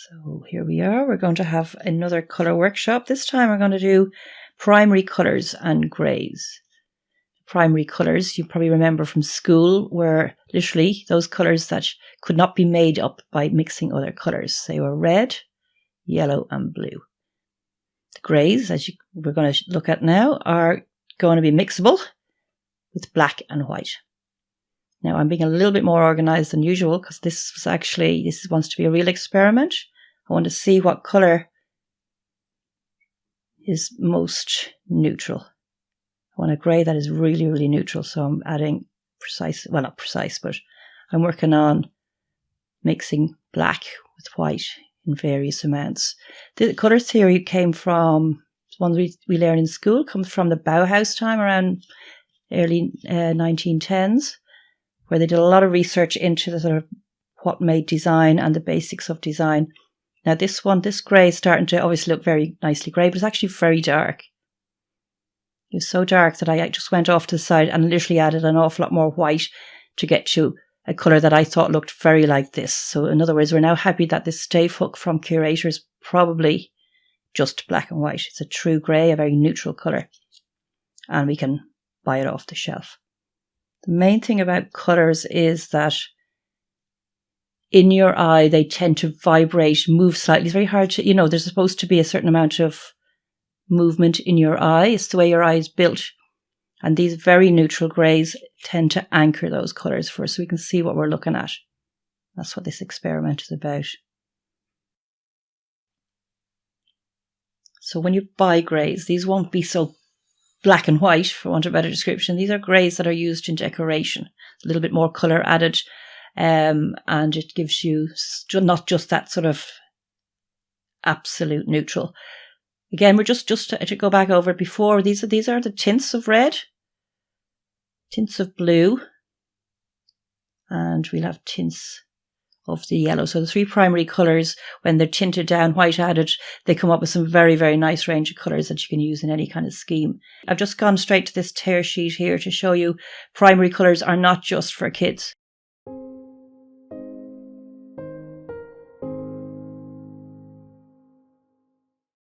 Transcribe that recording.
So here we are. We're going to have another colour workshop. This time we're going to do primary colours and greys. Primary colours, you probably remember from school, were literally those colours that could not be made up by mixing other colours. They were red, yellow and blue. The greys, as we're going to look at now, are going to be mixable with black and white. Now I'm being a little bit more organised than usual because this wants to be a real experiment. I want to see what colour is most neutral. I want a grey that is really, really neutral. So I'm adding not precise, but I'm working on mixing black with white in various amounts. The colour theory came from one we learned in school, comes from the Bauhaus time around early 1910s, where they did a lot of research into the sort of what made design and the basics of design. Now this grey is starting to obviously look very nicely grey, but it's actually very dark. It was so dark that I just went off to the side and literally added an awful lot more white to get to a colour that I thought looked very like this. So in other words, we're now happy that this stave hook from Curator is probably just black and white. It's a true grey, a very neutral colour. And we can buy it off the shelf. The main thing about colours is that in your eye, they tend to vibrate, move slightly. It's very hard to, there's supposed to be a certain amount of movement in your eye. It's the way your eye is built. And these very neutral greys tend to anchor those colours for us so we can see what we're looking at. That's what this experiment is about. So when you buy greys, these won't be so black and white, for want of a better description. These are greys that are used in decoration. A little bit more colour added, and it gives you not just that sort of absolute neutral. Again, we're just to go back over it before. These are the tints of red, tints of blue, and we'll have tints of the yellow. So the three primary colours, when they're tinted down, white added, they come up with some very, very nice range of colours that you can use in any kind of scheme. I've just gone straight to this tear sheet here to show you primary colours are not just for kids.